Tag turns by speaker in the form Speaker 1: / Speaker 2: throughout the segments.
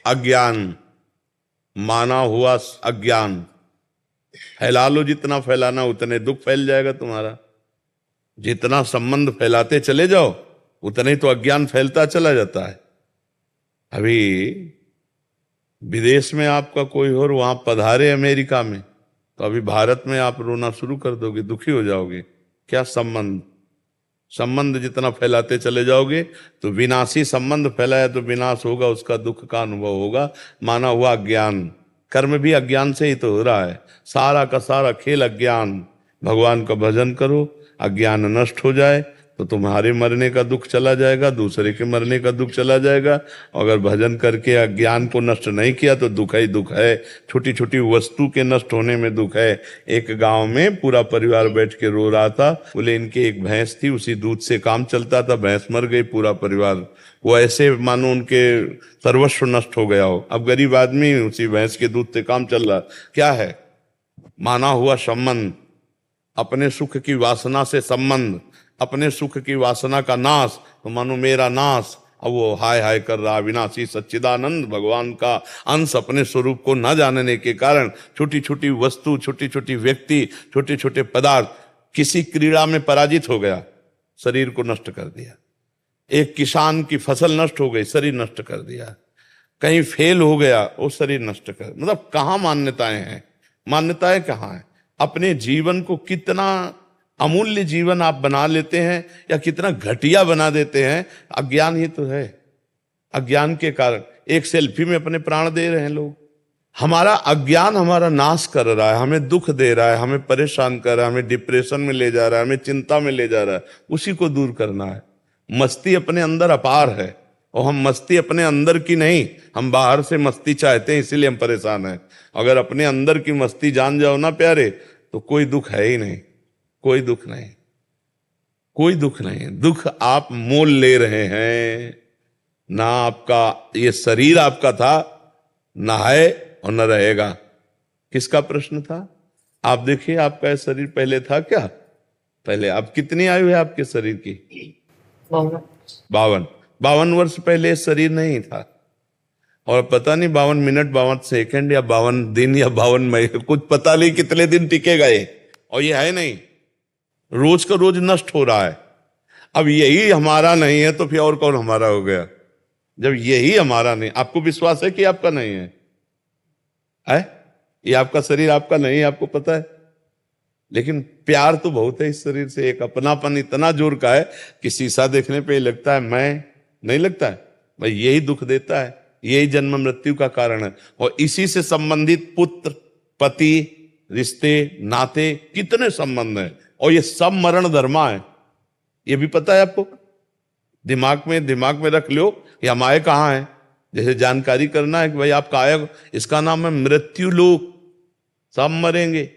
Speaker 1: अज्ञान, माना हुआ अज्ञान। फैला लो, जितना फैलाना उतने दुख फैल जाएगा तुम्हारा। जितना संबंध फैलाते चले जाओ उतने ही तो अज्ञान फैलता चला जाता है। अभी विदेश में आपका कोई और वहां पधारे अमेरिका में, तो अभी भारत में आप रोना शुरू कर दोगे, दुखी हो जाओगे। क्या संबंध, संबंध जितना फैलाते चले जाओगे तो विनाशी संबंध फैलाया तो विनाश होगा, उसका दुख का अनुभव होगा। माना हुआ अज्ञान, कर्म भी अज्ञान से ही तो हो रहा है। सारा का सारा खेल अज्ञान। भगवान का भजन करो, अज्ञान नष्ट हो जाए तो तुम्हारे मरने का दुख चला जाएगा, दूसरे के मरने का दुख चला जाएगा। अगर भजन करके अज्ञान को नष्ट नहीं किया तो दुख ही दुख है। छोटी छोटी वस्तु के नष्ट होने में दुख है। एक गांव में पूरा परिवार बैठ के रो रहा था। बोले इनके एक भैंस थी, उसी दूध से काम चलता था, भैंस मर गई, पूरा परिवार वो ऐसे मानो उनके सर्वस्व नष्ट हो गया हो। अब गरीब आदमी उसी भैंस के दूध से काम चल रहा। क्या है? माना हुआ संबंध, अपने सुख की वासना से संबंध, अपने सुख की वासना का नाश, तो मानो मेरा नाश। अब वो हाय हाय कर रहा। विनाशी सच्चिदानंद भगवान का अंश अपने स्वरूप को न जानने के कारण छोटी छोटी वस्तु, छोटी छोटी व्यक्ति, छोटे छोटे पदार्थ, किसी क्रीड़ा में पराजित हो गया, शरीर को नष्ट कर दिया। एक किसान की फसल नष्ट हो गई, शरीर नष्ट कर दिया। कहीं फेल हो गया, वो शरीर नष्ट कर, मतलब कहाँ मान्यताएं हैं? मान्यताएं कहाँ है? अपने जीवन को कितना अमूल्य जीवन आप बना लेते हैं या कितना घटिया बना देते हैं, अज्ञान ही तो है। अज्ञान के कारण एक सेल्फी में अपने प्राण दे रहे हैं लोग। हमारा अज्ञान हमारा नाश कर रहा है, हमें दुख दे रहा है, हमें परेशान कर रहा है, हमें डिप्रेशन में ले जा रहा है, हमें चिंता में ले जा रहा है। उसी को दूर करना है। मस्ती अपने अंदर अपार है, और हम मस्ती अपने अंदर की नहीं, हम बाहर से मस्ती चाहते हैं, इसीलिए हम परेशान हैं। अगर अपने अंदर की मस्ती जान जाओ ना प्यारे, तो कोई दुख है ही नहीं, कोई दुख नहीं, कोई दुख नहीं। दुख आप मोल ले रहे हैं ना। आपका ये शरीर आपका था, ना है और न रहेगा। किसका प्रश्न था? आप देखिए, आपका ये शरीर पहले था क्या? पहले आप कितनी आयु है आपके शरीर की? 52 वर्ष पहले शरीर नहीं था। और पता नहीं 52 मिनट, 52 सेकंड या 52 दिन या 52 महीने, कुछ पता नहीं कितने दिन टिकेगा ये। और ये है नहीं, रोज का रोज नष्ट हो रहा है। अब यही हमारा नहीं है तो फिर और कौन हमारा हो गया? जब यही हमारा नहीं, आपको विश्वास है कि आपका नहीं है? ये आपका शरीर आपका नहीं है, आपको पता है। लेकिन प्यार तो बहुत है इस शरीर से। एक अपनापन इतना जोर का है कि शीशा देखने पे लगता है मैं, नहीं लगता है भाई। यही दुख देता है, यही जन्म मृत्यु का कारण है। और इसी से संबंधित पुत्र, पति, रिश्ते, नाते, कितने संबंध हैं। और ये सब मरण धर्मा है, ये भी पता है आपको। दिमाग में रख लो कि हम आए कहाँ हैं। जैसे जानकारी करना है कि भाई आपका आया, इसका नाम है मृत्यु लोक। सब मरेंगे।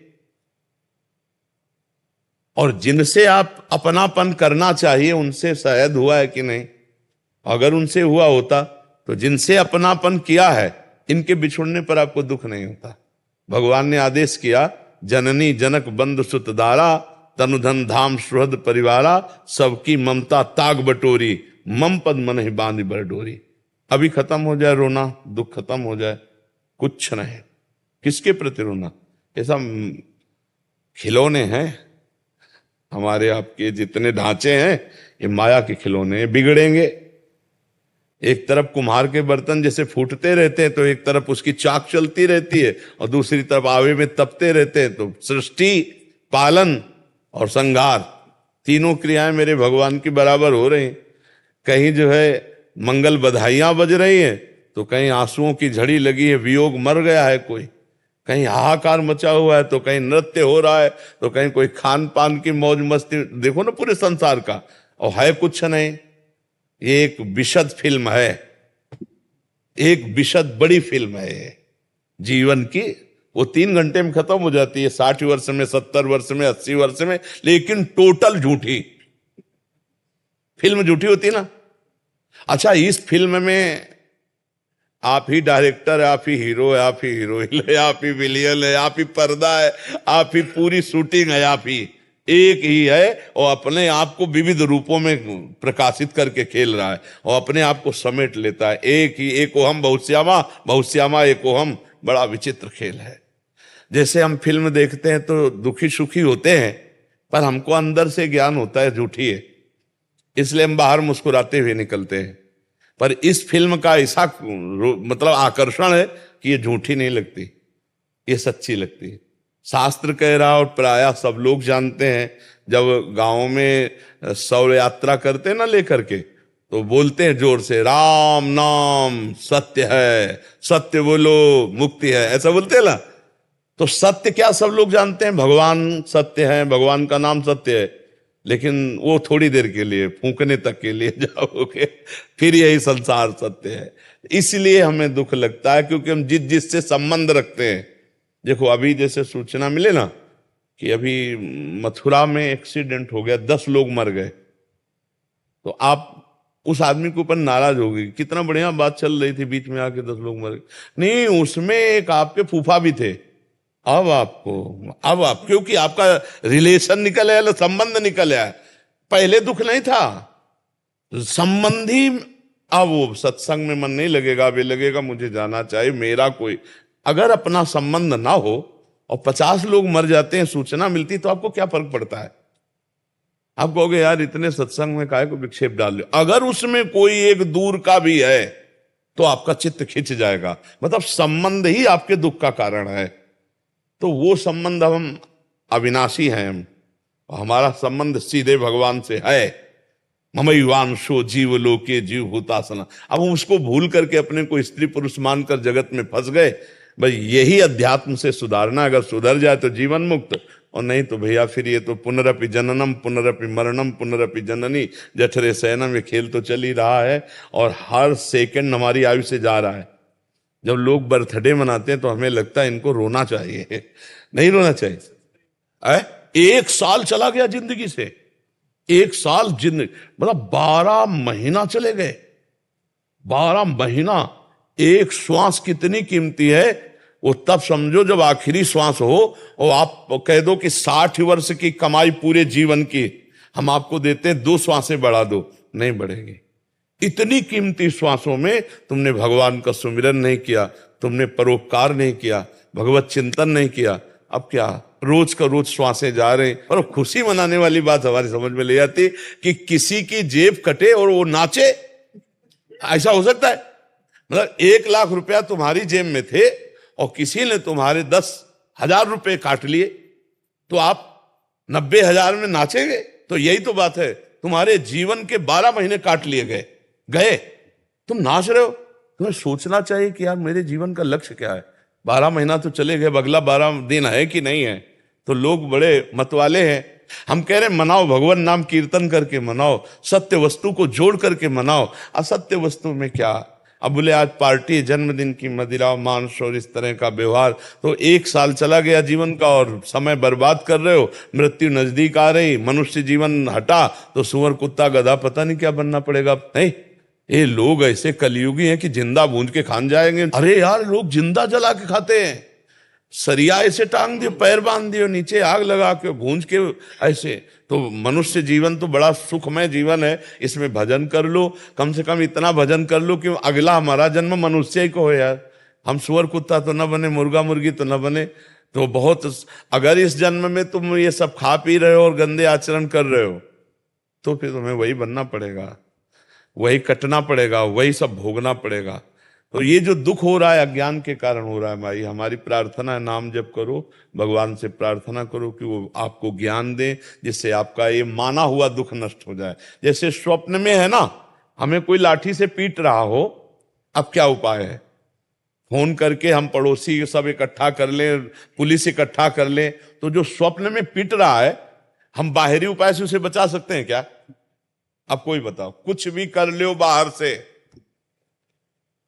Speaker 1: और जिनसे आप अपनापन करना चाहिए उनसे शायद हुआ है कि नहीं? अगर उनसे हुआ होता तो जिनसे अपनापन किया है, इनके बिछुड़ने पर आपको दुख नहीं होता। भगवान ने आदेश किया, जननी जनक बंधु सुत दारा, तनुधन धाम सुहृद परिवारा, सबकी ममता ताग बटोरी, मम पद मन ही बांध बर डोरी। अभी खत्म हो जाए रोना, दुख खत्म हो जाए, कुछ नहीं। किसके प्रति रोना? ऐसा खिलौने हैं हमारे आपके, जितने ढांचे हैं ये माया के खिलौने, बिगड़ेंगे। एक तरफ कुम्हार के बर्तन जैसे फूटते रहते हैं तो एक तरफ उसकी चाक चलती रहती है, और दूसरी तरफ आवे में तपते रहते हैं। तो सृष्टि, पालन और संहार, तीनों क्रियाएं मेरे भगवान की बराबर हो रही। कहीं जो है मंगल बधाइयां बज रही हैं, तो कहीं आंसुओं की झड़ी लगी है, वियोग मर गया है कोई, कहीं हाहाकार मचा हुआ है, तो कहीं नृत्य हो रहा है, तो कहीं कोई खान पान की मौज मस्ती। देखो ना पूरे संसार का, और है कुछ नहीं। ये एक विशद फिल्म है, एक विशद बड़ी फिल्म है जीवन की। वो 3 घंटे में खत्म हो जाती है, 60 वर्ष में, 70 वर्ष में, 80 वर्ष में, लेकिन टोटल झूठी फिल्म। झूठी होती ना। अच्छा, इस फिल्म में आप ही डायरेक्टर है, आप ही हीरो है, आप ही हीरोइन है, आप ही विलियन है, आप ही पर्दा है, आप ही पूरी शूटिंग है, आप ही एक ही है और अपने आप को विविध रूपों में प्रकाशित करके खेल रहा है और अपने आप को समेट लेता है। एक ही एकोहम बहुश्यामा, बहुश्यामा एकोहम। बड़ा विचित्र खेल है। जैसे हम फिल्म देखते हैं तो दुखी सुखी होते हैं, पर हमको अंदर से ज्ञान होता है झूठी है, इसलिए हम बाहर मुस्कुराते हुए निकलते हैं। पर इस फिल्म का ऐसा मतलब आकर्षण है कि ये झूठी नहीं लगती, ये सच्ची लगती है। शास्त्र कह रहा और प्रायः सब लोग जानते हैं, जब गांव में शौर्य यात्रा करते ना लेकर के, तो बोलते हैं जोर से, राम नाम सत्य है, सत्य बोलो मुक्ति है, ऐसा बोलते हैं ना। तो सत्य क्या सब लोग जानते हैं, भगवान सत्य है, भगवान का नाम सत्य है, लेकिन वो थोड़ी देर के लिए, फूंकने तक के लिए जाओगे, फिर यही संसार सत्य है। इसलिए हमें दुख लगता है, क्योंकि हम जिससे संबंध रखते हैं। देखो अभी जैसे सूचना मिले ना कि अभी मथुरा में एक्सीडेंट हो गया, 10 लोग मर गए, तो आप उस आदमी के ऊपर नाराज हो गई, कितना बढ़िया बात चल रही थी, बीच में आके 10 लोग मर गए। नहीं, उसमें एक आपके फूफा भी थे। अब आप क्योंकि आपका रिलेशन निकल आया, संबंध निकल आया, पहले दुख नहीं था संबंधी। अब वो सत्संग में मन नहीं लगेगा, अब ये लगेगा मुझे जाना चाहिए, मेरा कोई। अगर अपना संबंध ना हो और 50 लोग मर जाते हैं, सूचना मिलती, तो आपको क्या फर्क पड़ता है? आप कहोगे यार इतने सत्संग में काहे को विक्षेप डाल लो। अगर उसमें कोई एक दूर का भी है तो आपका चित्त खिंच जाएगा, मतलब संबंध ही आपके दुख का कारण है। तो वो संबंध, हम अविनाशी हैं, हमारा संबंध सीधे भगवान से है। ममैवांशो जीव लोके जीव भूतासना। अब हम उसको भूल करके अपने को स्त्री पुरुष मानकर जगत में फंस गए। भाई यही अध्यात्म से सुधारना, अगर सुधर जाए तो जीवन मुक्त, और नहीं तो भैया फिर ये तो पुनरपि जननम पुनरपि मरणम पुनरपि जननी जठरे शयनम, ये खेल तो चल ही रहा है और हर सेकंड हमारी आयु से जा रहा है। जब लोग बर्थडे मनाते हैं तो हमें लगता है इनको रोना चाहिए, नहीं रोना चाहिए। 1 साल चला गया जिंदगी से, 1 साल जिंदगी, मतलब 12 महीना चले गए। 12 महीना, एक श्वास कितनी कीमती है वो तब समझो जब आखिरी श्वास हो और आप कह दो कि 60 वर्ष की कमाई पूरे जीवन की हम आपको देते हैं, 2 श्वासें बढ़ा दो, नहीं बढ़ेगी। इतनी कीमती श्वासों में तुमने भगवान का सुमिरन नहीं किया, तुमने परोपकार नहीं किया, भगवत चिंतन नहीं किया। अब क्या रोज का रोज श्वासें जा रहे हैं। और खुशी मनाने वाली बात हमारी समझ में ले आती कि किसी की जेब कटे और वो नाचे, ऐसा हो सकता है? मतलब 1 लाख रुपया तुम्हारी जेब में थे और किसी ने तुम्हारे 10,000 रुपए काट लिए, तो आप 90,000 में नाचेंगे? तो यही तो बात है, तुम्हारे जीवन के 12 महीने काट लिए गए, तुम नाच रहे हो। तुम्हें सोचना चाहिए कि यार मेरे जीवन का लक्ष्य क्या है। 12 महीना तो चले गए, अगला 12 दिन है कि नहीं है। तो लोग बड़े मतवाले हैं। हम कह रहे मनाओ, भगवान नाम कीर्तन करके मनाओ, सत्य वस्तु को जोड़ करके मनाओ। असत्य वस्तु में क्या? अब बोले आज पार्टी, जन्मदिन की मदिरा मांस और इस तरह का व्यवहार, तो 1 साल चला गया जीवन का और समय बर्बाद कर रहे हो। मृत्यु नजदीक आ रही, मनुष्य जीवन हटा तो सुअर कुत्ता गधा पता नहीं क्या बनना पड़ेगा। नहीं, ये लोग ऐसे कलयुगी हैं कि जिंदा भूंज के खान जाएंगे। अरे यार लोग जिंदा जला के खाते हैं, सरिया ऐसे टांग दियो, पैर बांध दियो, नीचे आग लगा के भूंज के ऐसे। तो मनुष्य जीवन तो बड़ा सुखमय जीवन है, इसमें भजन कर लो, कम से कम इतना भजन कर लो कि अगला हमारा जन्म मनुष्य ही को हो यार। हम सुअर कुत्ता तो न बने, मुर्गा मुर्गी तो न बने। तो बहुत, अगर इस जन्म में तुम ये सब खा पी रहे हो और गंदे आचरण कर रहे हो तो फिर तुम्हें वही बनना पड़ेगा, वही कटना पड़ेगा, वही सब भोगना पड़ेगा। तो ये जो दुख हो रहा है अज्ञान के कारण हो रहा है भाई। हमारी प्रार्थना है, नाम जप करो, भगवान से प्रार्थना करो कि वो आपको ज्ञान दे, जिससे आपका ये माना हुआ दुख नष्ट हो जाए। जैसे स्वप्न में है ना, हमें कोई लाठी से पीट रहा हो, अब क्या उपाय है? फोन करके हम पड़ोसी सब इकट्ठा कर लें, पुलिस इकट्ठा कर लें। तो जो स्वप्न में पीट रहा है, हम बाहरी उपाय से उसे बचा सकते हैं क्या? अब कोई बताओ, कुछ भी कर लो बाहर से,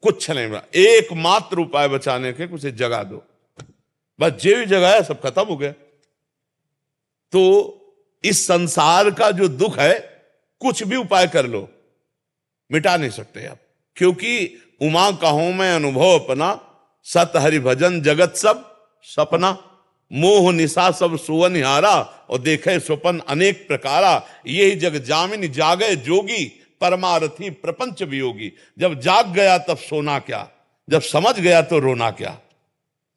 Speaker 1: कुछ नहीं। एकमात्र उपाय बचाने के, उसे जगा दो, बस। जे भी जगाया सब खत्म हो गया। तो इस संसार का जो दुख है, कुछ भी उपाय कर लो, मिटा नहीं सकते आप। क्योंकि उमा कहूं मैं अनुभव अपना, सत हरि भजन जगत सब सपना। मोह निशा सब सुवनिहारा, और देखे स्वपन अनेक प्रकारा। यही जग जामिन जागे जोगी, परमारथी प्रपंच वियोगी। जब जाग गया तब सोना क्या, जब समझ गया तो रोना क्या,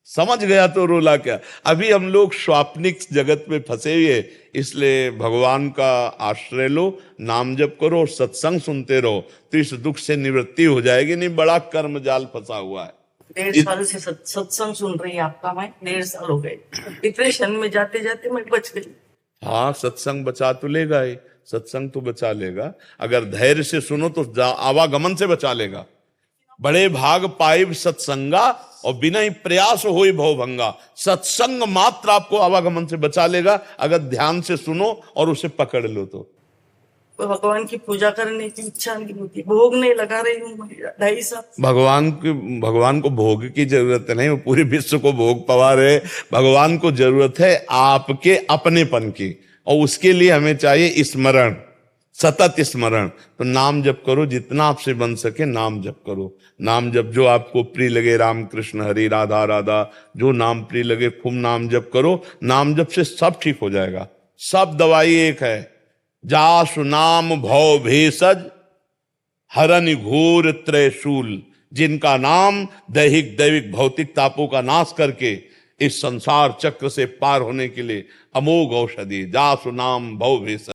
Speaker 1: समझ गया तो रोला क्या। अभी हम लोग स्वाप्निक जगत में फंसे हुए, इसलिए भगवान का आश्रय लो, नाम जप करो, सत्संग सुनते रहो, तो इस दुख से निवृत्ति हो जाएगी। नहीं बड़ा कर्म जाल फंसा हुआ है।
Speaker 2: 1.5 साल से सत्संग सुन रही है आपका, मैं 1.5 साल हो गए। डिप्रेशन में जाते जाते मैं बच गई।
Speaker 1: हाँ, सत्संग बचा तो लेगा ही, सत्संग तो बचा लेगा। अगर धैर्य से सुनो तो आवागमन से बचा लेगा। बड़े भाग पाइब सत्संगा, और बिना ही प्रयास होई भवभंगा। सत्संग मात्र आपको आवागमन से बचा लेगा, अगर ध्यान से सुनो और उसे पकड़ लो तो।
Speaker 2: भगवान की पूजा करने की इच्छा नहीं होती, भोग नहीं लगा रही हूँ 2.5 साल।
Speaker 1: भगवान को भोग की जरूरत नहीं, वो पूरे विश्व को भोग पवा रहे। भगवान को जरूरत है आपके अपनेपन की, और उसके लिए हमें चाहिए स्मरण, सतत स्मरण। तो नाम जप करो, जितना आपसे बन सके नाम जप करो। नाम जप जो आपको प्रिय लगे, राम कृष्ण हरि राधा राधा, जो नाम प्रिय लगे खूब नाम जप करो। नाम जप से सब ठीक हो जाएगा, सब दवाई एक है। जासु नाम भव भेषज, हरनि घोर त्रयशूल। जिनका नाम दैहिक दैविक भौतिक तापों का नाश करके इस संसार चक्र से पार होने के लिए अमोघ औषधि। जासु नाम भव भेषज।